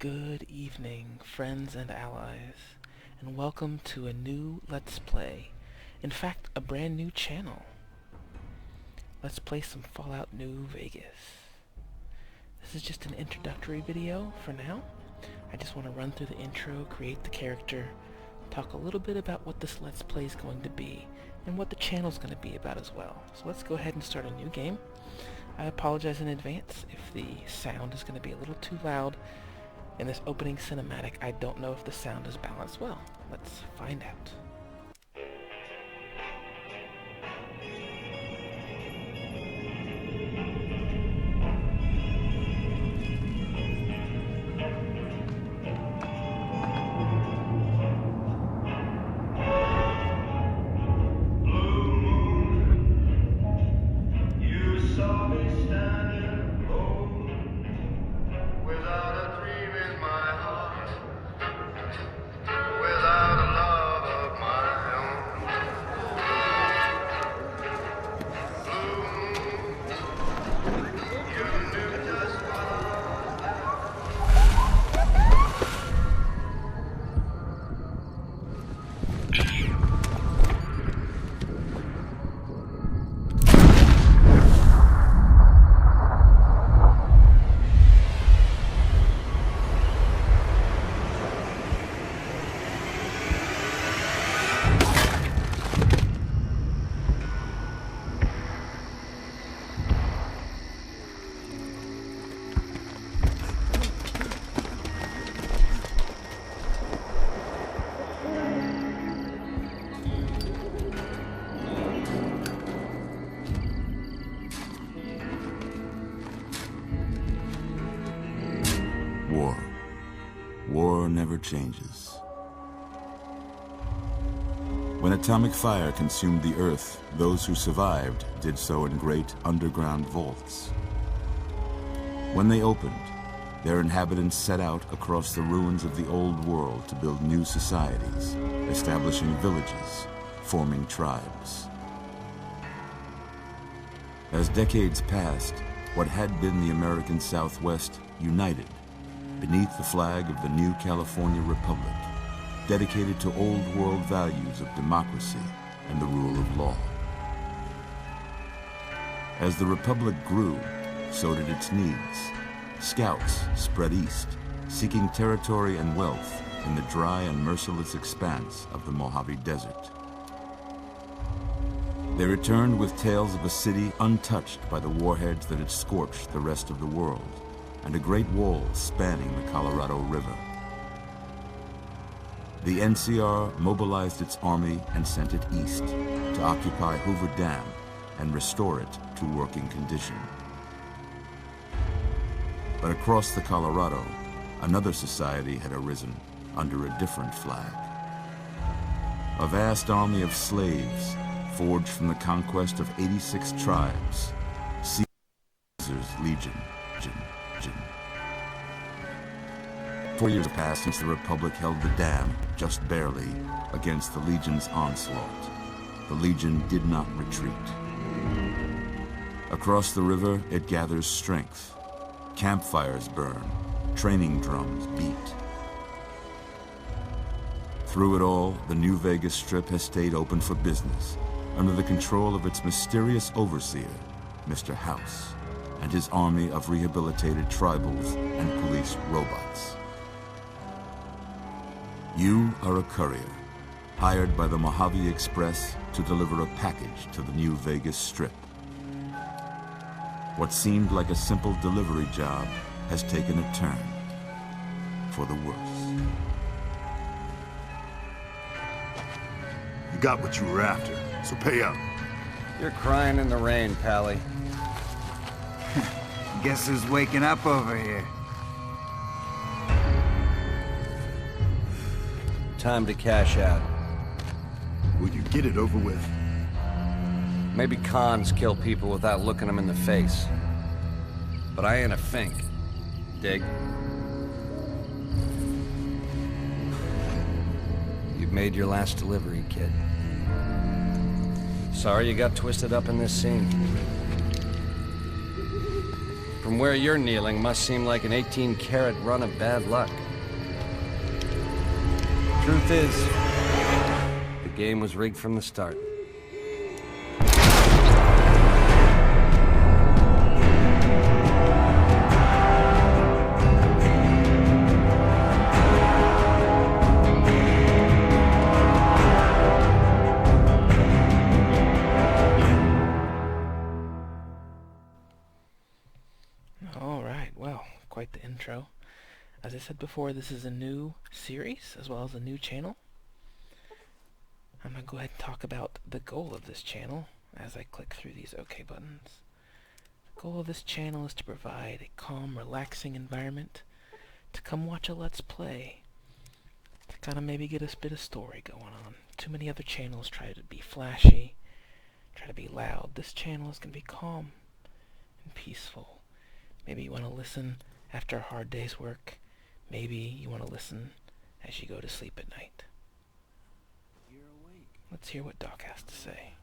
Good evening, friends and allies, and welcome to a new Let's Play. In fact, a brand new channel. Let's play some Fallout New Vegas. This is just an introductory video for now. I just want to run through the intro, create the character, talk a little bit about what this Let's Play is going to be, and what the channel's going to be about as well. So let's go ahead and start a new game. I apologize in advance if the sound is going to be a little too loud. In this opening cinematic, I don't know if the sound is balanced well. Let's find out. War never changes. When atomic fire consumed the Earth, those who survived did so in great underground vaults. When they opened, their inhabitants set out across the ruins of the old world to build new societies, establishing villages, forming tribes. As decades passed, what had been the American Southwest united beneath the flag of the new California Republic, dedicated to old world values of democracy and the rule of law. As the Republic grew, so did its needs. Scouts spread east, seeking territory and wealth in the dry and merciless expanse of the Mojave Desert. They returned with tales of a city untouched by the warheads that had scorched the rest of the world, and a great wall spanning the Colorado River. The NCR mobilized its army and sent it east to occupy Hoover Dam and restore it to working condition. But across the Colorado, another society had arisen under a different flag. A vast army of slaves forged from the conquest of 86 tribes, Caesar's Legion. 4 years have passed since the Republic held the dam, just barely, against the Legion's onslaught. The Legion did not retreat. Across the river, it gathers strength. Campfires burn, training drums beat. Through it all, the New Vegas Strip has stayed open for business, under the control of its mysterious overseer, Mr. House, and his army of rehabilitated tribals and police robots. You are a courier, hired by the Mojave Express to deliver a package to the New Vegas Strip. What seemed like a simple delivery job has taken a turn for the worse. You got what you were after, so pay up. You're crying in the rain, Pally. Guess who's waking up over here? Time to cash out. Will you get it over with? Maybe cons kill people without looking them in the face. But I ain't a fink. Dig? You've made your last delivery, kid. Sorry you got twisted up in this scene. From where you're kneeling must seem like an 18-carat run of bad luck. Truth is, the game was rigged from the start. Alright, well, quite the intro. As I said before, this is a new series as well as a new channel. I'm going to go ahead and talk about the goal of this channel as I click through these OK buttons. The goal of this channel is to provide a calm, relaxing environment to come watch a Let's Play, to kind of maybe get a bit of story going on. Too many other channels try to be flashy, try to be loud. This channel is going to be calm and peaceful. Maybe you want to listen after a hard day's work. Maybe you want to listen as you go to sleep at night. Let's hear what Doc has to say.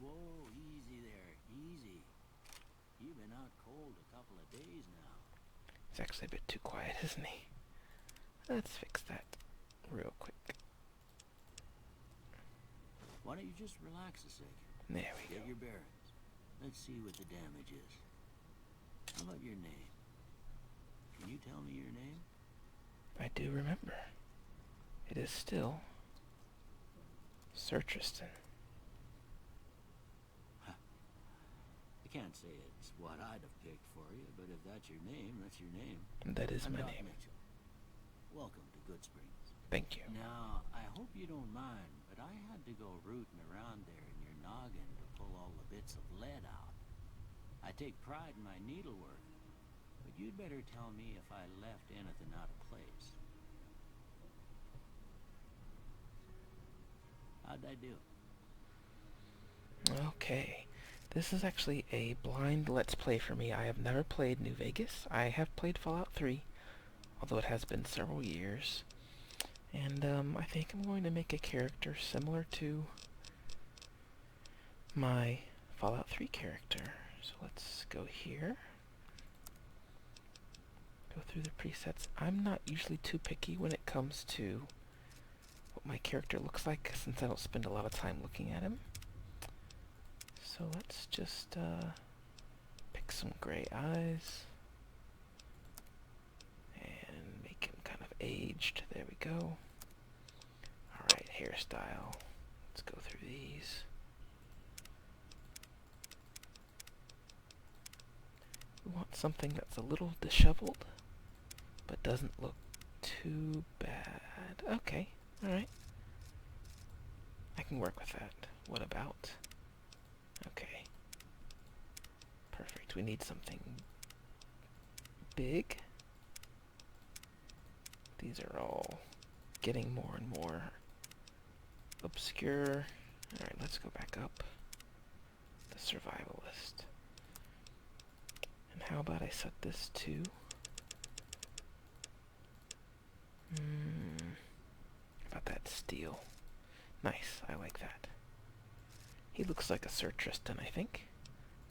Whoa, easy there, easy. You've been out cold a couple of days now. He's actually a bit too quiet, isn't he? Let's fix that real quick. Why don't you just relax a second? There we Get go. your bearings. Let's see what the damage is. How about your name? Can you tell me your name? I do remember. It is still Sir Tristan. I can't say it's what I'd have picked for you, but if that's your name, that's your name. That is I'm my Doc name. Mitchell. Welcome to Good Springs. Thank you. Now, I hope you don't mind, but I had to go rooting around there in your noggin to pull all the bits of lead out. I take pride in my needlework, but you'd better tell me if I left anything out of place. How'd I do? Okay. This is actually a blind Let's Play for me. I have never played New Vegas. I have played Fallout 3, although it has been several years. And I think I'm going to make a character similar to my Fallout 3 character. So let's go here. Go through the presets. I'm not usually too picky when it comes to what my character looks like, since I don't spend a lot of time looking at him. So let's just pick some gray eyes and make him kind of aged. There we go. Alright, hairstyle. Let's go through these. We want something that's a little disheveled, but doesn't look too bad. Okay, alright. I can work with that. What about? Okay. Perfect. We need something big. These are all getting more and more obscure. Alright, let's go back up. The survivalist. And how about I set this to... how about that steel? Nice, I like that. He looks like a Sir Tristan, I think.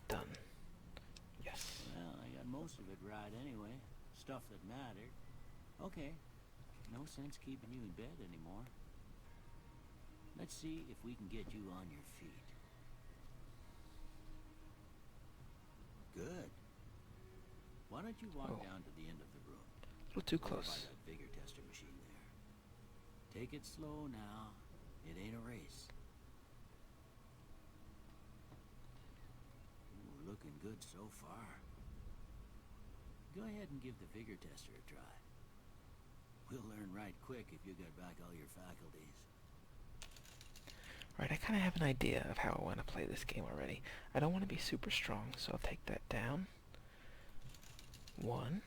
Done. Yes. Well, I got most of it right anyway. Stuff that mattered. Okay. No sense keeping you in bed anymore. Let's see if we can get you on your feet. Good. Why don't you walk down to the end of the room? A little too Over by close. that vigor tester machine there. Take it slow now. It ain't a race. Ooh, looking good so far. Go ahead and give the vigor tester a try. We'll learn right quick if you get back all your faculties. Right, I kind of have an idea of how I want to play this game already. I don't want to be super strong, so I'll take that down. 1.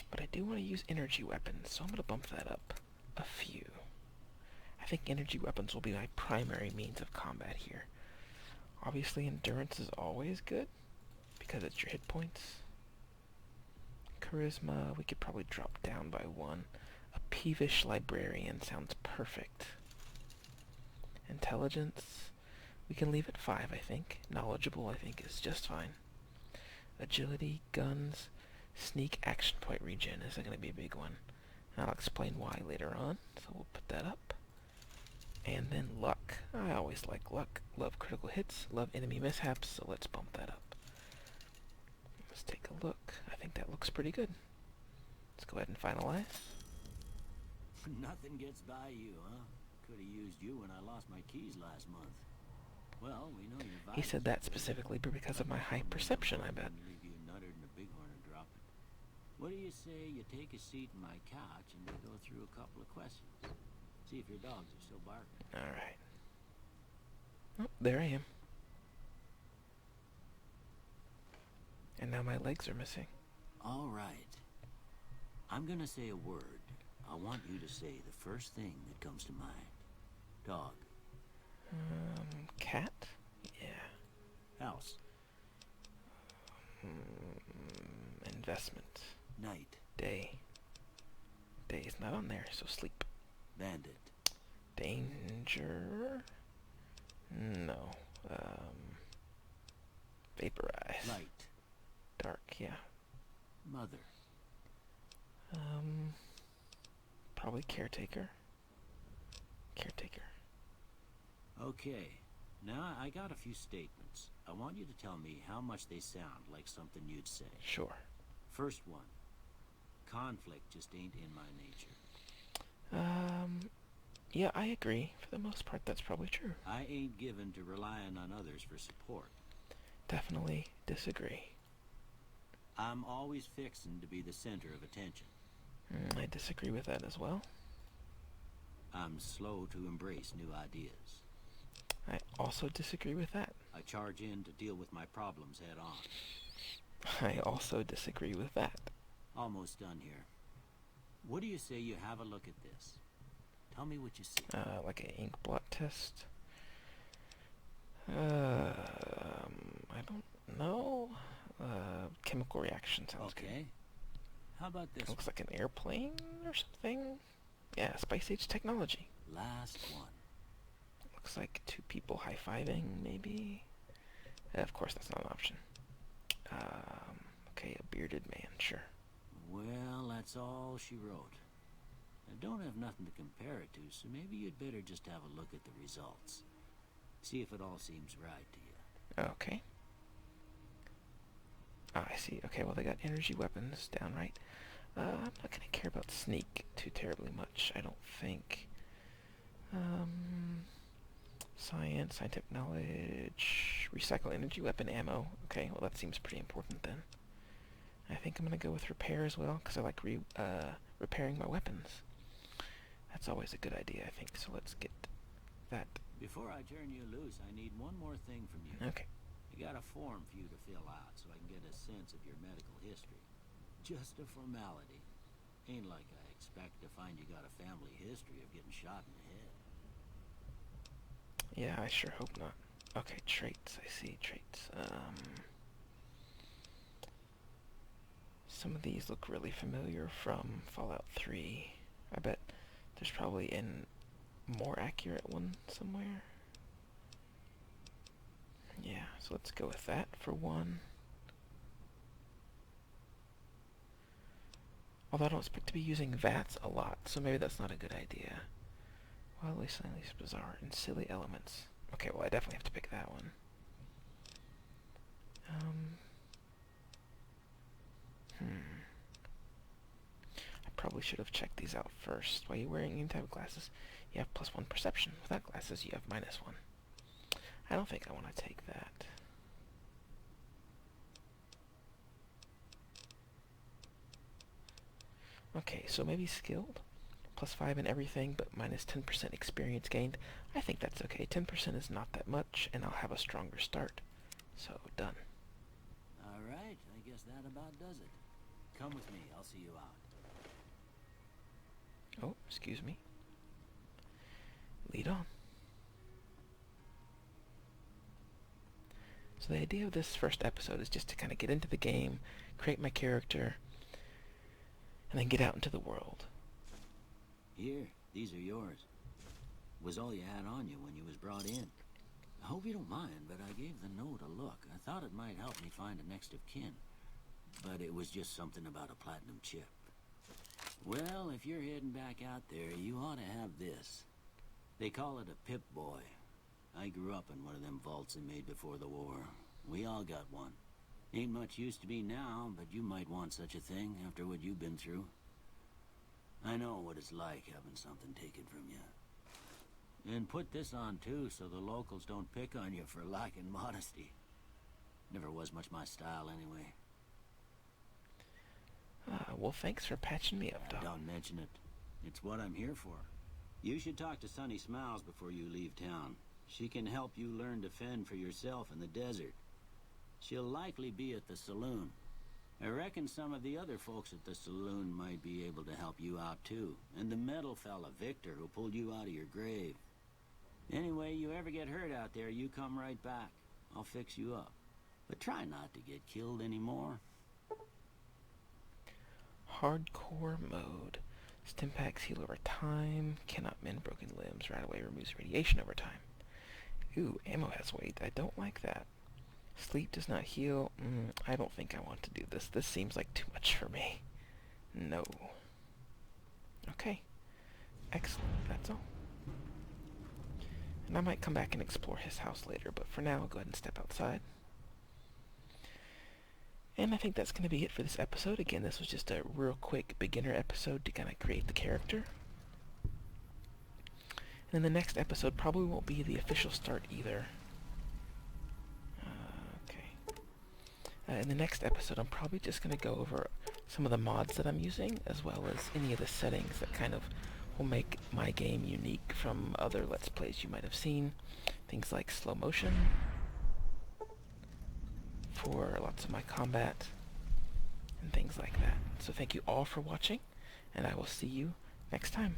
But I do want to use energy weapons, so I'm going to bump that up a few. I think energy weapons will be my primary means of combat here. Obviously, endurance is always good, because it's your hit points. Charisma, we could probably drop down by 1. A peevish librarian sounds perfect. Intelligence, We can leave it 5, I think. Knowledgeable, I think, is just fine. Agility, guns, sneak, action point regen is going to be a big one. I'll explain why later on, so we'll put that up. And then luck. I always like luck. Love critical hits, love enemy mishaps, so let's bump that up. Let's take a look. I think that looks pretty good. Let's go ahead and finalize. Nothing gets by you, huh? Could have used you when I lost my keys last month. Well, we know your He said that specifically because of my high perception, I bet. Leave you nuttered and a bighorn and drop it. What do you say you take a seat in my couch and we go through a couple of questions? See if your dogs are still barking. Alright. Oh, there I am. And now my legs are missing. All right. I'm gonna say a word. I want you to say the first thing that comes to mind. Dog. Cat? Yeah. House. Investment. Night. Day. Day is not on there, so sleep. Bandit. Danger? No. Vaporize. Light. Dark, yeah. Mother. Probably caretaker. Caretaker. Okay. Now I got a few statements. I want you to tell me how much they sound like something you'd say. Sure. First one. Conflict just ain't in my nature. Yeah, I agree. For the most part, that's probably true. I ain't given to relying on others for support. Definitely disagree. I'm always fixin' to be the center of attention. I disagree with that as well. I'm slow to embrace new ideas. I also disagree with that. I charge in to deal with my problems head on. I also disagree with that. Almost done here. What do you say you have a look at this? Tell me what you see. Like an ink blot test. I don't know. Chemical reaction sounds good. Okay. How about this? Looks like an airplane or something. Yeah, Spice Age technology. Last one. Looks like two people high-fiving, maybe. Of course, that's not an option. Okay, a bearded man, sure. Well, that's all she wrote. I don't have nothing to compare it to, so maybe you'd better just have a look at the results. See if it all seems right to you. Okay. Ah, I see. Okay, well, they got energy weapons downright. I'm not going to care about sneak too terribly much, I don't think. Science, scientific knowledge, recycle energy weapon ammo. Okay, well, that seems pretty important then. I think I'm going to go with repair as well, because I like repairing my weapons. That's always a good idea, I think, so let's get that. Before I turn you loose, I need one more thing from you. Okay. I got a form for you to fill out so I can get a sense of your medical history. Just a formality. Ain't like I expect to find you got a family history of getting shot in the head. Yeah, I sure hope not. Okay, traits. I see traits. Some of these look really familiar from Fallout 3. I bet there's probably a more accurate one somewhere. Yeah, so let's go with that for one. Although I don't expect to be using VATS a lot, so maybe that's not a good idea. Wildly, slightly bizarre, and silly elements. Okay, well, I definitely have to pick that one. I probably should have checked these out first. While you're wearing any type of glasses, you have +1 perception. Without glasses, you have -1. I don't think I want to take that. Okay, so maybe skilled? +5 in everything, but -10% experience gained. I think that's okay. 10% is not that much, and I'll have a stronger start. So, done. Alright, I guess that about does it. Come with me, I'll see you out. Oh, excuse me. Lead on. So the idea of this first episode is just to kind of get into the game, create my character, and then get out into the world. Here, these are yours. Was all you had on you when you was brought in. I hope you don't mind, but I gave the note a look. I thought it might help me find a next of kin. But it was just something about a platinum chip. Well, if you're heading back out there, you ought to have this. They call it a Pip-Boy. I grew up in one of them vaults they made before the war. We all got one. Ain't much use to me now, but you might want such a thing after what you've been through. I know what it's like having something taken from you. And put this on too, so the locals don't pick on you for lacking modesty. Never was much my style anyway. Well, thanks for patching me up, Doc. Don't mention it. It's what I'm here for. You should talk to Sunny Smiles before you leave town. She can help you learn to fend for yourself in the desert. She'll likely be at the saloon. I reckon some of the other folks at the saloon might be able to help you out too. And the metal fella, Victor, who pulled you out of your grave. Anyway, you ever get hurt out there, you come right back. I'll fix you up. But try not to get killed anymore. Hardcore mode. Stimpaks heal over time. Cannot mend broken limbs. Right away removes radiation over time. Ooh, ammo has weight. I don't like that. Sleep does not heal. I don't think I want to do this. This seems like too much for me. No. Okay. Excellent. That's all. And I might come back and explore his house later, but for now I'll go ahead and step outside. And I think that's going to be it for this episode. Again, this was just a real quick beginner episode to kind of create the character. And then the next episode probably won't be the official start either. In the next episode, I'm probably just going to go over some of the mods that I'm using, as well as any of the settings that kind of will make my game unique from other Let's Plays you might have seen. Things like slow motion for lots of my combat, and things like that. So thank you all for watching, and I will see you next time.